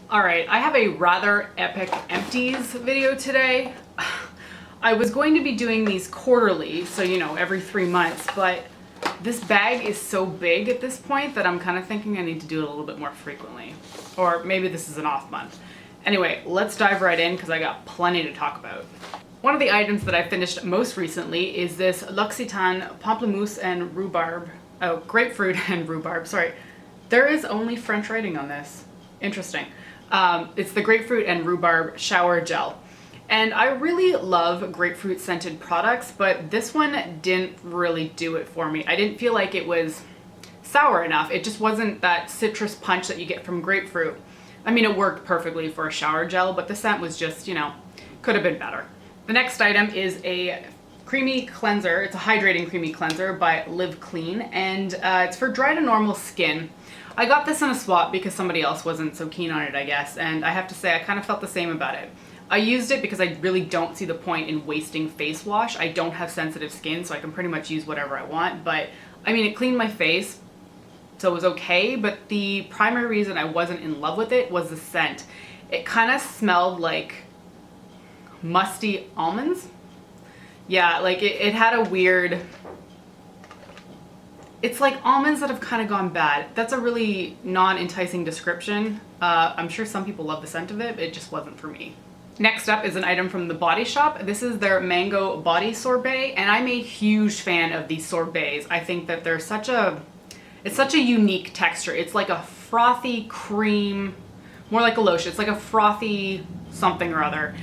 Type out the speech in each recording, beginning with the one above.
All right, I have a rather epic empties video today. I was going to be doing these quarterly, so you know, every 3 months, but this bag is so big at this point that I'm kind of thinking I need to do it a little bit more frequently. Or maybe this is an off month. Anyway, let's dive right in because I got plenty to talk about. One of the items that I finished most recently is this LUXE Pamplemousse and Rhubarbe. Oh, grapefruit and rhubarb, sorry. There is only French writing on this. Interesting. It's the grapefruit and rhubarb shower gel. And I really love grapefruit scented products, but this one didn't really do it for me. I didn't feel like it was sour enough. It just wasn't that citrus punch that you get from grapefruit. I mean, it worked perfectly for a shower gel, but the scent was just, you know, could have been better. The next item is a creamy cleanser. It's a hydrating creamy cleanser by Live Clean, and it's for dry to normal skin. I got this in a swap because somebody else wasn't so keen on it, I guess, and I have to say I kind of felt the same about it. I used it because I really don't see the point in wasting face wash. I don't have sensitive skin, so I can pretty much use whatever I want, but I mean, it cleaned my face, so it was okay, but the primary reason I wasn't in love with it was the scent. It kind of smelled like musty almonds. Yeah, like it had a weird, it's like almonds that have kind of gone bad. That's a really non-enticing description. I'm sure some people love the scent of it, but it just wasn't for me. Next up is an item from the Body Shop. This is their Mango Body Sorbet, and I'm a huge fan of these sorbets. I think that they're it's such a unique texture. It's like a frothy cream, more like a lotion. It's like a frothy something or other.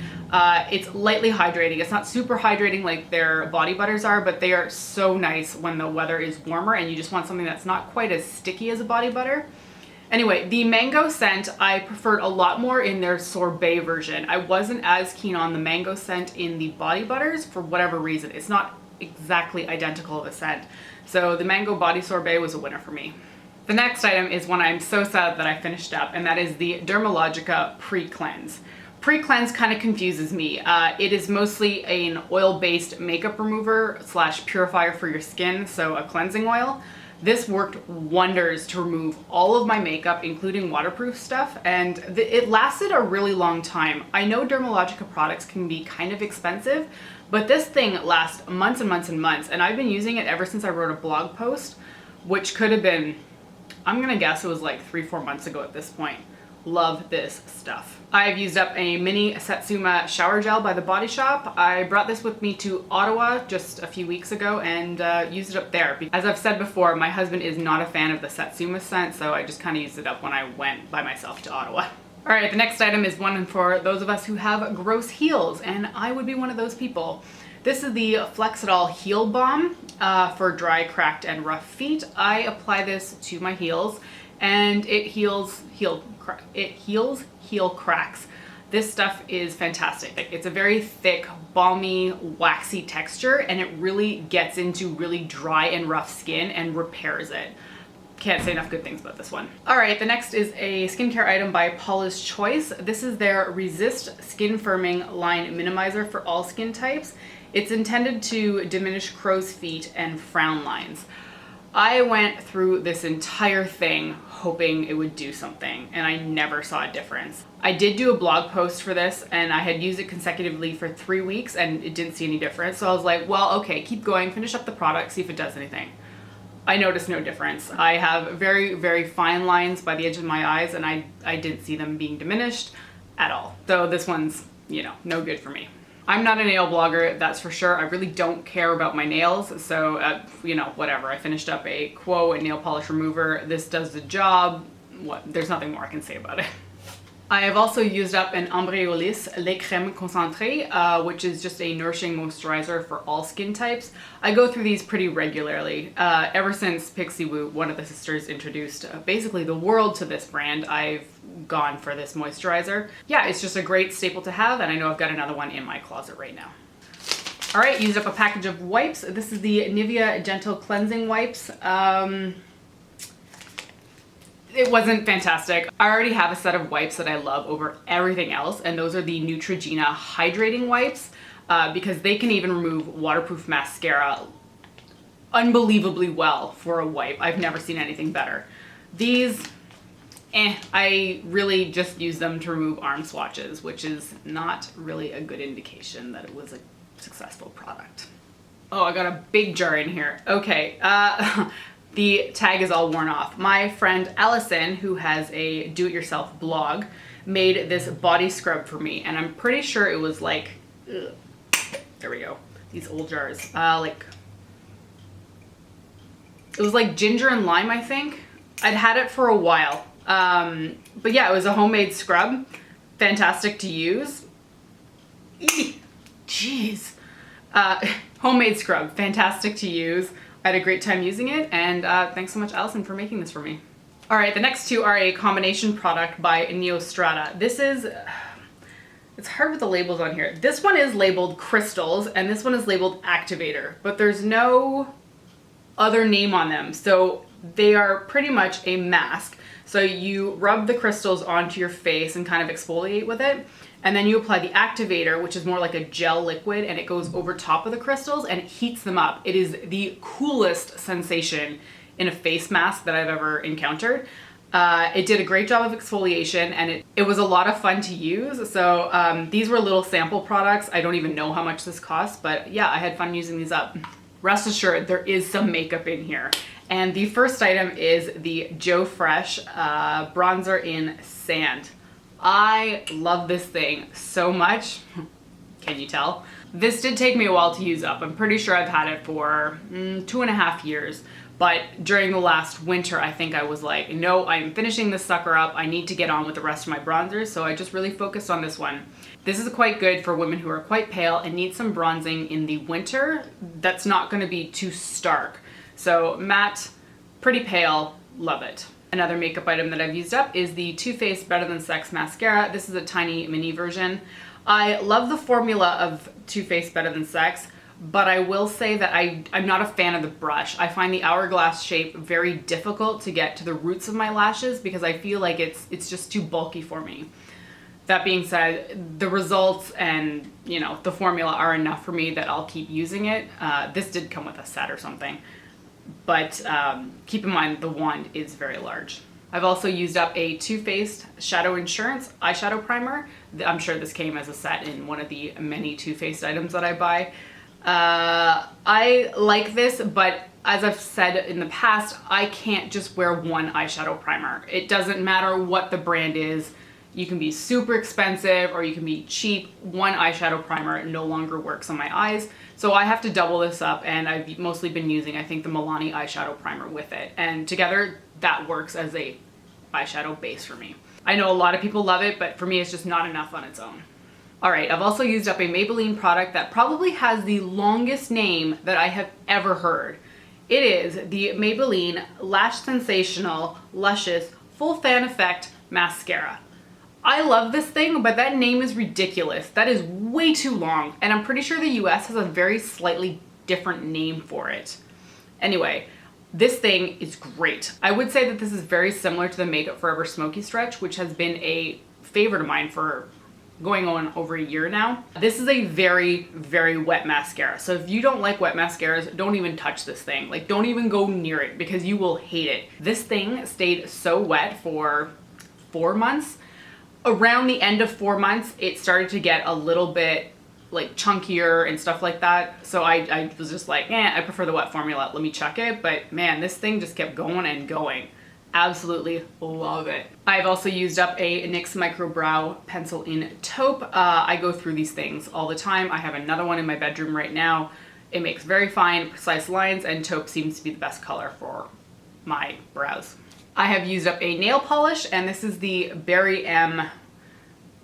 It's lightly hydrating. It's not super hydrating like their body butters are, but they are so nice when the weather is warmer and you just want something that's not quite as sticky as a body butter. Anyway, the mango scent I preferred a lot more in their sorbet version. I wasn't as keen on the mango scent in the body butters for whatever reason. It's not exactly identical of a scent. So the mango body sorbet was a winner for me. The next item is one I'm so sad that I finished up, and that is the Dermalogica Pre-Cleanse. Pre-Cleanse kind of confuses me. It is mostly an oil-based makeup remover / purifier for your skin, so a cleansing oil. This worked wonders to remove all of my makeup, including waterproof stuff, and it lasted a really long time. I know Dermalogica products can be kind of expensive, but this thing lasts months and months and months, and I've been using it ever since I wrote a blog post, which could have been, I'm gonna guess it was like 3-4 months ago at this point. Love this stuff. I've used up a mini Satsuma shower gel by the Body Shop. I brought this with me to Ottawa just a few weeks ago and used it up there. As I've said before, my husband is not a fan of the Satsuma scent, so I just kind of used it up when I went by myself to Ottawa. All right, the next item is one for those of us who have gross heels, and I would be one of those people. This is the Flexidol Heel Balm for dry, cracked, and rough feet. I apply this to my heels, and it heals heel cracks. This stuff is fantastic. It's a very thick, balmy, waxy texture, and it really gets into really dry and rough skin and repairs it. Can't say enough good things about this one. All right, the next is a skincare item by Paula's Choice. This is their Resist Skin Firming Line Minimizer for all skin types. It's intended to diminish crow's feet and frown lines. I went through this entire thing hoping it would do something, and I never saw a difference. I did do a blog post for this, and I had used it consecutively for 3 weeks and it didn't see any difference. So I was like, well, okay, keep going, finish up the product, see if it does anything. I noticed no difference. I have very, very fine lines by the edge of my eyes, and I didn't see them being diminished at all. So this one's, you know, no good for me. I'm not a nail blogger, that's for sure. I really don't care about my nails, so, you know, whatever. I finished up a Quo and nail polish remover. This does the job. There's nothing more I can say about it. I have also used up an Embryolisse Lait-Creme Concentre, which is just a nourishing moisturizer for all skin types. I go through these pretty regularly. Ever since Pixie Woo, one of the sisters, introduced basically the world to this brand, I've gone for this moisturizer. Yeah, it's just a great staple to have, and I know I've got another one in my closet right now. All right, used up a package of wipes. This is the Nivea Gentle Cleansing Wipes. It wasn't fantastic. I already have a set of wipes that I love over everything else, and those are the Neutrogena Hydrating Wipes, because they can even remove waterproof mascara unbelievably well for a wipe. I've never seen anything better. These I really just use them to remove arm swatches, which is not really a good indication that it was a successful product. Oh, I got a big jar in here. Okay, the tag is all worn off. My friend Allison, who has a do-it-yourself blog, made this body scrub for me, and I'm pretty sure it was like, ugh, there we go, these old jars. It was like ginger and lime, I think. I'd had it for a while. But yeah, it was a homemade scrub. Fantastic to use. Eee, jeez. Homemade scrub, fantastic to use. I had a great time using it, and thanks so much, Allison, for making this for me. All right, the next two are a combination product by NeoStrata. This is, it's hard with the labels on here. This one is labeled Crystals, and this one is labeled Activator, but there's no other name on them. So they are pretty much a mask. So you rub the crystals onto your face and kind of exfoliate with it. And then you apply the activator, which is more like a gel liquid, and it goes over top of the crystals and it heats them up. It is the coolest sensation in a face mask that I've ever encountered. It did a great job of exfoliation, and it was a lot of fun to use. So these were little sample products. I don't even know how much this costs, but yeah, I had fun using these up. Rest assured, there is some makeup in here. And the first item is the Joe Fresh bronzer in Sand. I love this thing so much. Can you tell? This did take me a while to use up. I'm pretty sure I've had it for 2.5 years. But during the last winter, I think I was like, no, I'm finishing this sucker up. I need to get on with the rest of my bronzers. So I just really focused on this one. This is quite good for women who are quite pale and need some bronzing in the winter. That's not going to be too stark. So matte, pretty pale, love it. Another makeup item that I've used up is the Too Faced Better Than Sex mascara. This is a tiny mini version. I love the formula of Too Faced Better Than Sex, but I will say that I'm not a fan of the brush. I find the hourglass shape very difficult to get to the roots of my lashes because I feel like it's just too bulky for me. That being said, the results and, you know, the formula are enough for me that I'll keep using it. This did come with a set or something. But keep in mind the wand is very large. I've also used up a Too Faced Shadow Insurance eyeshadow primer. I'm sure this came as a set in one of the many Too Faced items that I buy. I like this, but as I've said in the past, I can't just wear one eyeshadow primer. It doesn't matter what the brand is. You can be super expensive or you can be cheap. One eyeshadow primer no longer works on my eyes. So I have to double this up, and I've mostly been using, I think, the Milani eyeshadow primer with it. And together, that works as a eyeshadow base for me. I know a lot of people love it, but for me, it's just not enough on its own. All right, I've also used up a Maybelline product that probably has the longest name that I have ever heard. It is the Maybelline Lash Sensational Luscious Full Fan Effect Mascara. I love this thing, but that name is ridiculous. That is way too long, and I'm pretty sure the US has a very slightly different name for it. Anyway, this thing is great. I would say that this is very similar to the Makeup Forever Smoky Stretch, which has been a favorite of mine for going on over a year now. This is a very, very wet mascara. So if you don't like wet mascaras, don't even touch this thing. Like, don't even go near it because you will hate it. This thing stayed so wet for 4 months. Around the end of 4 months, it started to get a little bit like chunkier and stuff like that. So I was just like, I prefer the wet formula. Let me check it. But man, this thing just kept going and going. Absolutely love it. I've also used up a NYX Micro Brow Pencil in Taupe. I go through these things all the time. I have another one in my bedroom right now. It makes very fine, precise lines, and Taupe seems to be the best color for my brows. I have used up a nail polish, and this is the Berry M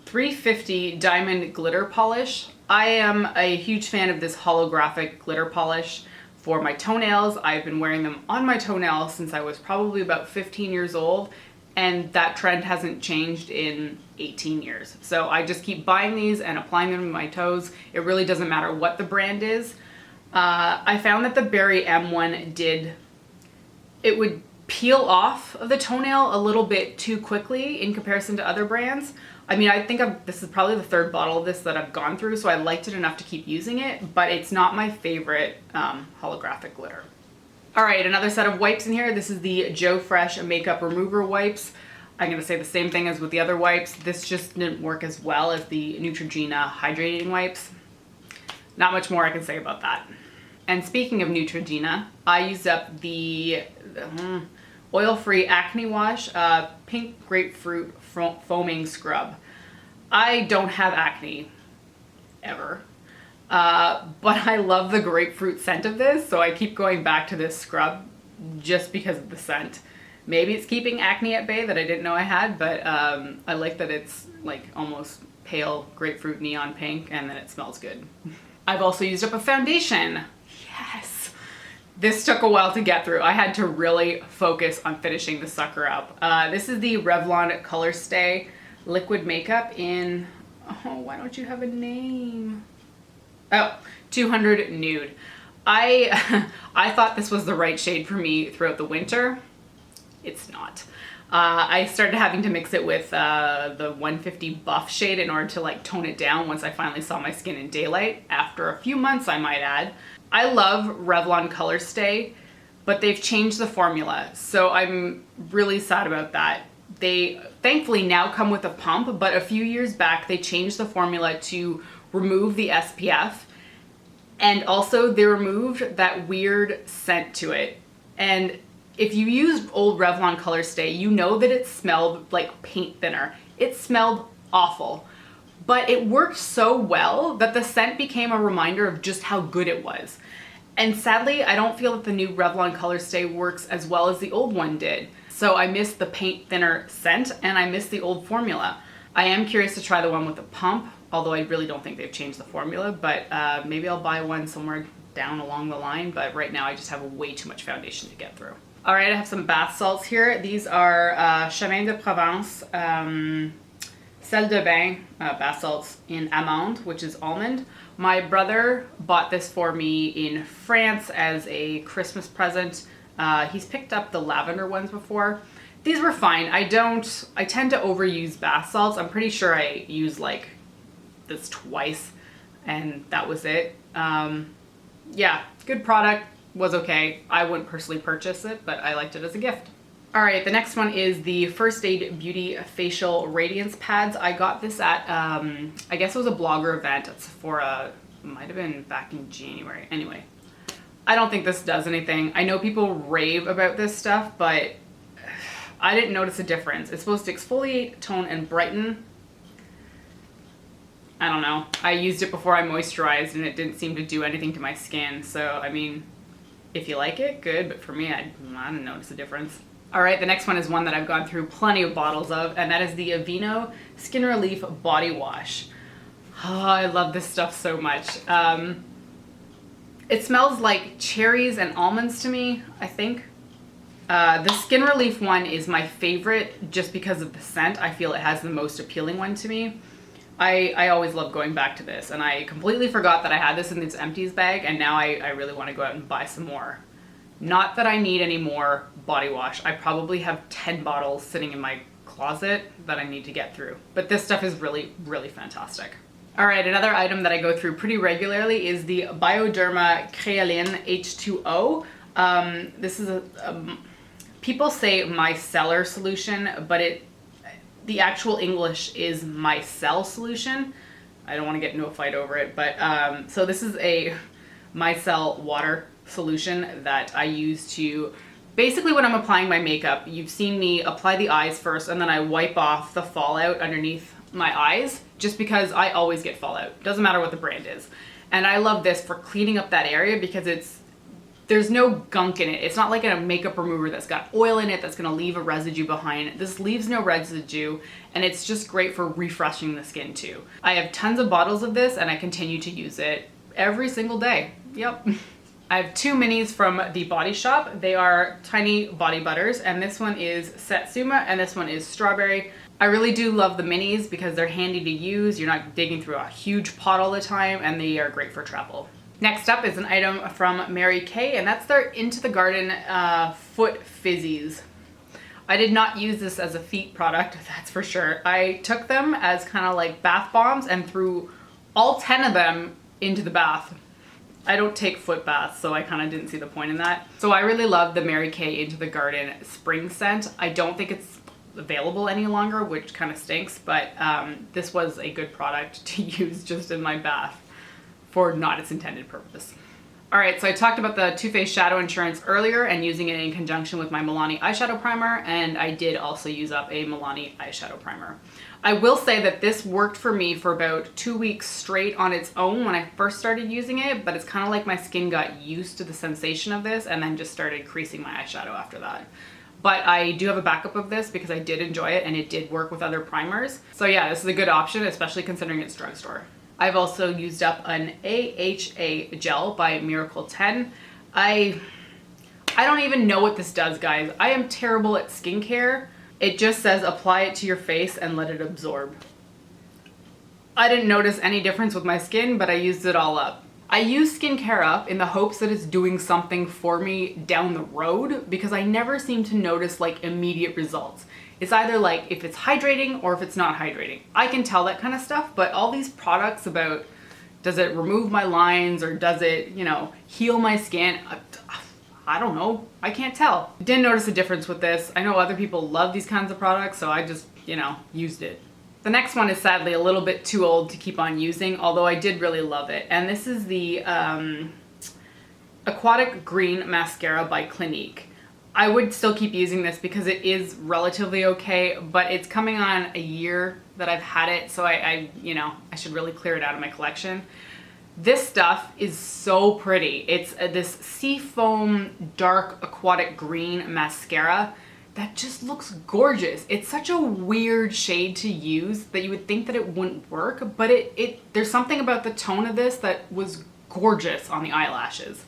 350 Diamond Glitter Polish. I am a huge fan of this holographic glitter polish for my toenails. I've been wearing them on my toenails since I was probably about 15 years old, and that trend hasn't changed in 18 years. So I just keep buying these and applying them to my toes. It really doesn't matter what the brand is. I found that the Berry M one it would peel off of the toenail a little bit too quickly in comparison to other brands. I mean, I think this is probably the third bottle of this that I've gone through, so I liked it enough to keep using it, but it's not my favorite holographic glitter. All right, another set of wipes in here. This is the Joe Fresh Makeup Remover Wipes. I'm gonna say the same thing as with the other wipes. This just didn't work as well as the Neutrogena hydrating wipes. Not much more I can say about that. And speaking of Neutrogena, I used up the oil-free acne wash, pink grapefruit foaming scrub. I don't have acne, ever. But I love the grapefruit scent of this, so I keep going back to this scrub just because of the scent. Maybe it's keeping acne at bay that I didn't know I had, but I like that it's like almost pale grapefruit neon pink and then it smells good. I've also used up a foundation. Yes. This took a while to get through. I had to really focus on finishing the sucker up. This is the Revlon Color Stay Liquid Makeup in, oh, why don't you have a name? Oh, 200 Nude. I thought this was the right shade for me throughout the winter. It's not. I started having to mix it with the 150 Buff shade in order to like tone it down once I finally saw my skin in daylight, after a few months I might add. I love Revlon Color Stay, but they've changed the formula, so I'm really sad about that. They thankfully now come with a pump, but a few years back they changed the formula to remove the SPF, and also they removed that weird scent to it. And if you used old Revlon Color Stay, you know that it smelled like paint thinner. It smelled awful, but it worked so well that the scent became a reminder of just how good it was. And sadly, I don't feel that the new Revlon Color Stay works as well as the old one did. So I miss the paint thinner scent and I miss the old formula. I am curious to try the one with the pump, although I really don't think they've changed the formula, but maybe I'll buy one somewhere down along the line, but right now I just have way too much foundation to get through. All right, I have some bath salts here. These are Chemins de Provence, Sel de bain bath salts in Amande, which is almond. My brother bought this for me in France as a Christmas present. He's picked up the lavender ones before. These were fine. I tend to overuse bath salts. I'm pretty sure I used like this twice and that was it. Yeah, good product, was okay. I wouldn't personally purchase it, but I liked it as a gift. All right, the next one is the First Aid Beauty Facial Radiance Pads. I got this at, I guess it was a blogger event at Sephora. Might have been back in January. Anyway, I don't think this does anything. I know people rave about this stuff, but I didn't notice a difference. It's supposed to exfoliate, tone, and brighten. I don't know. I used it before I moisturized and it didn't seem to do anything to my skin. So, I mean, if you like it, good. But for me, I didn't notice a difference. All right, the next one is one that I've gone through plenty of bottles of, and that is the Aveeno Skin Relief Body Wash. Oh, I love this stuff so much. It smells like cherries and almonds to me, I think. The Skin Relief one is my favorite just because of the scent. I feel it has the most appealing one to me. I always love going back to this, and I completely forgot that I had this in this Empties bag, and now I really want to go out and buy some more. Not that I need any more body wash. I probably have 10 bottles sitting in my closet that I need to get through. But this stuff is really, really fantastic. All right, another item that I go through pretty regularly is the Bioderma Crealine H2O. This is people say micellar solution, but the actual English is micelle solution. I don't want to get into a fight over it, but so this is a micelle water solution that I use to, basically when I'm applying my makeup, you've seen me apply the eyes first and then I wipe off the fallout underneath my eyes just because I always get fallout. Doesn't matter what the brand is. And I love this for cleaning up that area because there's no gunk in it. It's not like a makeup remover that's got oil in it that's gonna leave a residue behind. This leaves no residue and it's just great for refreshing the skin too. I have tons of bottles of this and I continue to use it every single day. Yep. I have two minis from the Body Shop. They are tiny body butters, and this one is Satsuma, and this one is Strawberry. I really do love the minis because they're handy to use. You're not digging through a huge pot all the time, and they are great for travel. Next up is an item from Mary Kay, and that's their Into the Garden Foot Fizzies. I did not use this as a feet product, that's for sure. I took them as kind of like bath bombs and threw all 10 of them into the bath. I don't take foot baths, so I kind of didn't see the point in that. So I really love the Mary Kay Into the Garden spring scent. I don't think it's available any longer, which kind of stinks, but this was a good product to use just in my bath for not its intended purpose. All right, so I talked about the Too Faced Shadow Insurance earlier and using it in conjunction with my Milani eyeshadow primer, and I did also use up a Milani eyeshadow primer. I will say that this worked for me for about 2 weeks straight on its own when I first started using it, but it's kind of like my skin got used to the sensation of this and then just started creasing my eyeshadow after that. But I do have a backup of this because I did enjoy it and it did work with other primers. So yeah, this is a good option, especially considering it's drugstore. I've also used up an AHA gel by Miracle 10. I don't even know what this does, guys. I am terrible at skincare. It just says apply it to your face and let it absorb. I didn't notice any difference with my skin, but I used it all up. I use skincare up in the hopes that it's doing something for me down the road because I never seem to notice like immediate results. It's either like if it's hydrating or if it's not hydrating. I can tell that kind of stuff, but all these products about does it remove my lines or does it, you know, heal my skin? I don't know. I can't tell. Didn't notice a difference with this. I know other people love these kinds of products, so I just, you know, used it. The next one is sadly a little bit too old to keep on using, although I did really love it. And this is the Aquatic Green Mascara by Clinique. I would still keep using this because it is relatively okay, but it's coming on a year that I've had it, so I you know, I should really clear it out of my collection. This stuff is so pretty. It's this seafoam dark aquatic green mascara that just looks gorgeous. It's such a weird shade to use that you would think that it wouldn't work, but there's something about the tone of this that was gorgeous on the eyelashes.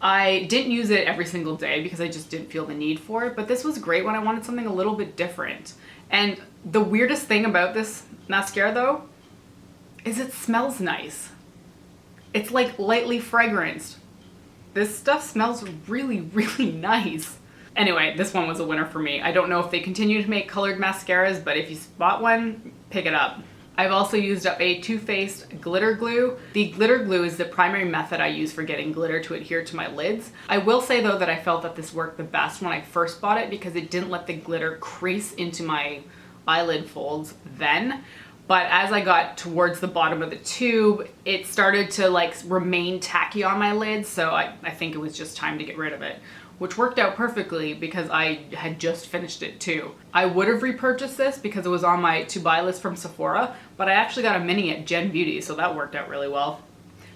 I didn't use it every single day because I just didn't feel the need for it, but this was great when I wanted something a little bit different. And the weirdest thing about this mascara though is it smells nice. It's like lightly fragranced. This stuff smells really, really nice. Anyway, this one was a winner for me. I don't know if they continue to make colored mascaras, but if you spot one, pick it up. I've also used up a Too Faced glitter glue. The glitter glue is the primary method I use for getting glitter to adhere to my lids. I will say though that I felt that this worked the best when I first bought it because it didn't let the glitter crease into my eyelid folds then. But as I got towards the bottom of the tube, it started to like remain tacky on my lids, so I think it was just time to get rid of it, which worked out perfectly because I had just finished it too. I would have repurchased this because it was on my to buy list from Sephora, but I actually got a mini at Gen Beauty, so that worked out really well.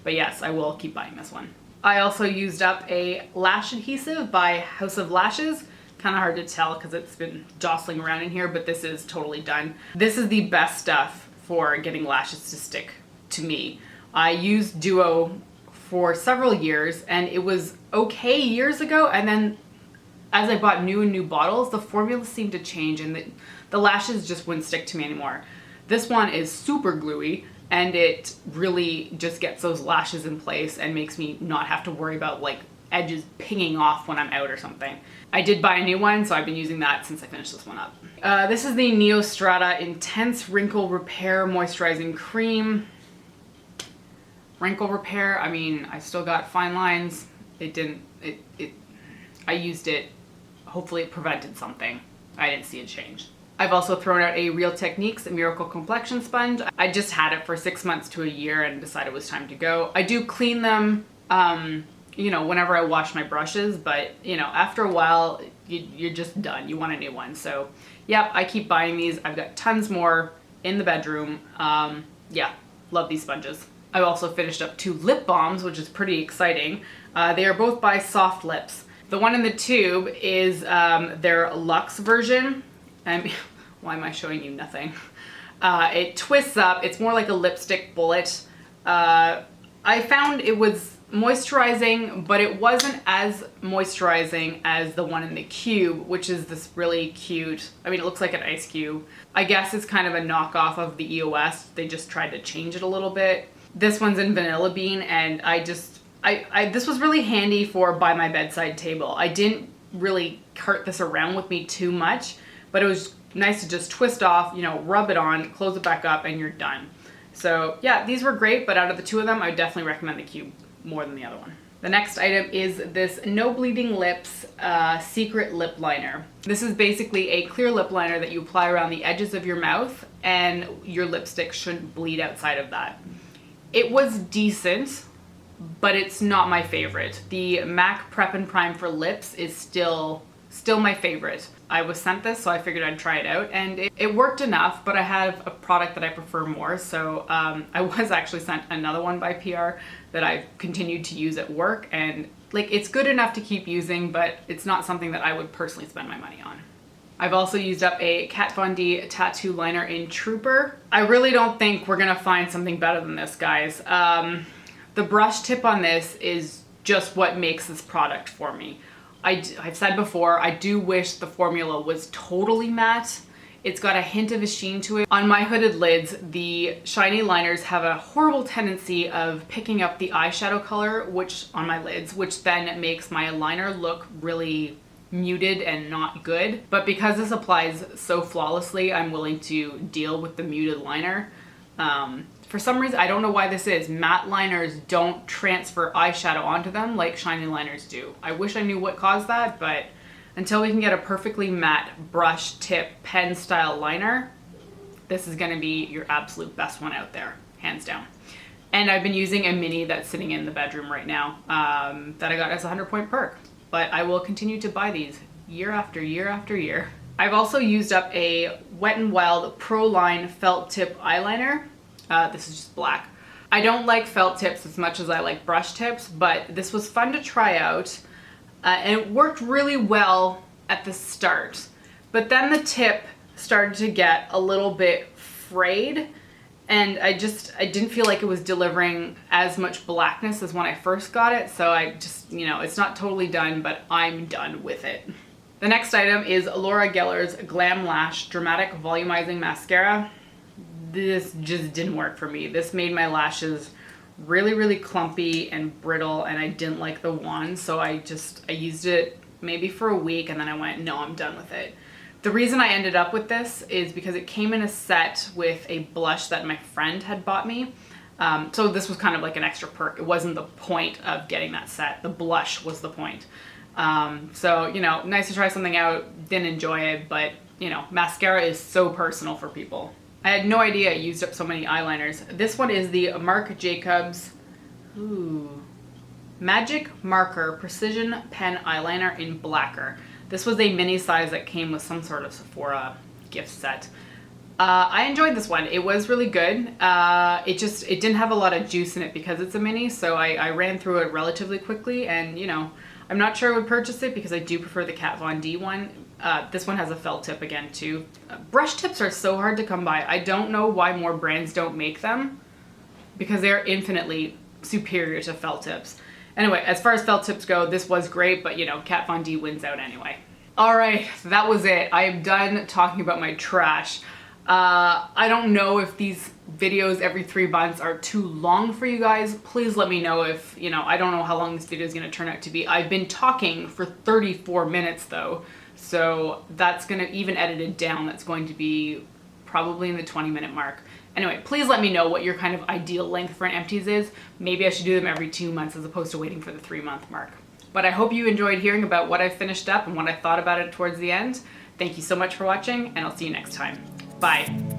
But yes, I will keep buying this one. I also used up a Lash Adhesive by House of Lashes. Kind of hard to tell because it's been jostling around in here, but this is totally done. This is the best stuff for getting lashes to stick to me. I used Duo for several years and it was okay years ago, and then as I bought new bottles, the formula seemed to change and the lashes just wouldn't stick to me anymore. This one is super gluey and it really just gets those lashes in place and makes me not have to worry about like edges pinging off when I'm out or something. I did buy a new one, so I've been using that since I finished this one up. This is the NeoStrata Intense Wrinkle Repair Moisturizing Cream. Wrinkle repair, I mean, I still got fine lines. I used it, hopefully it prevented something. I didn't see a change. I've also thrown out a Real Techniques Miracle Complexion Sponge. I just had it for 6 months to a year and decided it was time to go. I do clean them, you know, whenever I wash my brushes, but you know, after a while, you're just done. You want a new one. So yep, I keep buying these. I've got tons more in the bedroom. Yeah, love these sponges. I also finished up 2 lip balms, which is pretty exciting. They are both by Softlips. The one in the tube is their Luxe version. And why am I showing you nothing? It twists up. It's more like a lipstick bullet. I found it was moisturizing, but it wasn't as moisturizing as the one in the cube, which is this really cute, I mean, it looks like an ice cube. I guess it's kind of a knockoff of the EOS. They just tried to change it a little bit. This one's in Vanilla Bean, and this was really handy for by my bedside table. I didn't really cart this around with me too much, but it was nice to just twist off, you know, rub it on, close it back up, and you're done. So yeah, these were great, but out of the 2 of them, I would definitely recommend the cube more than the other one. The next item is this No Bleeding Lips Secret Lip Liner. This is basically a clear lip liner that you apply around the edges of your mouth, and your lipstick shouldn't bleed outside of that. It was decent, but it's not my favorite. The MAC Prep and Prime for Lips is still my favorite. I was sent this, so I figured I'd try it out, and it worked enough, but I have a product that I prefer more, so I was actually sent another one by PR that I've continued to use at work, and like, it's good enough to keep using, but it's not something that I would personally spend my money on. I've also used up a Kat Von D tattoo liner in Trooper. I really don't think we're gonna find something better than this, guys. The brush tip on this is just what makes this product for me. I've said before, I do wish the formula was totally matte. It's got a hint of a sheen to it. On my hooded lids, the shiny liners have a horrible tendency of picking up the eyeshadow color, on my lids, which then makes my liner look really muted and not good. But because this applies so flawlessly, I'm willing to deal with the muted liner. For some reason, I don't know why this is, matte liners don't transfer eyeshadow onto them like shiny liners do. I wish I knew what caused that, but until we can get a perfectly matte brush tip pen style liner, this is gonna be your absolute best one out there, hands down. And I've been using a mini that's sitting in the bedroom right now that I got as a 100-point perk, but I will continue to buy these year after year after year. I've also used up a Wet n Wild Proline felt tip eyeliner. This is just black. I don't like felt tips as much as I like brush tips, but this was fun to try out. And it worked really well at the start. But then the tip started to get a little bit frayed, and I didn't feel like it was delivering as much blackness as when I first got it. So I just, it's not totally done, but I'm done with it. The next item is Laura Geller's Glam Lash Dramatic Volumizing Mascara. This just didn't work for me. This made my lashes really, really clumpy and brittle, and I didn't like the wand, so I used it maybe for a week, and then I went, no, I'm done with it. The reason I ended up with this is because it came in a set with a blush that my friend had bought me. So this was kind of like an extra perk. It wasn't the point of getting that set. The blush was the point. So, nice to try something out, didn't enjoy it, but, mascara is so personal for people. I had no idea I used up so many eyeliners. This one is the Marc Jacobs Magic Marker Precision Pen Eyeliner in Blacquer. This was a mini size that came with some sort of Sephora gift set. I enjoyed this one. It was really good. It didn't have a lot of juice in it because it's a mini, so I ran through it relatively quickly, and I'm not sure I would purchase it because I do prefer the Kat Von D one. This one has a felt tip again too. Brush tips are so hard to come by. I don't know why more brands don't make them, because they're infinitely superior to felt tips. Anyway, as far as felt tips go, this was great, but Kat Von D wins out anyway. All right, that was it. I am done talking about my trash. I don't know if these videos every 3 months are too long for you guys. Please let me know if, I don't know how long this video is going to turn out to be. I've been talking for 34 minutes though, so that's going to, even edited down, that's going to be probably in the 20-minute mark. Anyway, please let me know what your kind of ideal length for an Empties is. Maybe I should do them every 2 months as opposed to waiting for the 3-month mark. But I hope you enjoyed hearing about what I finished up and what I thought about it towards the end. Thank you so much for watching, and I'll see you next time. Bye.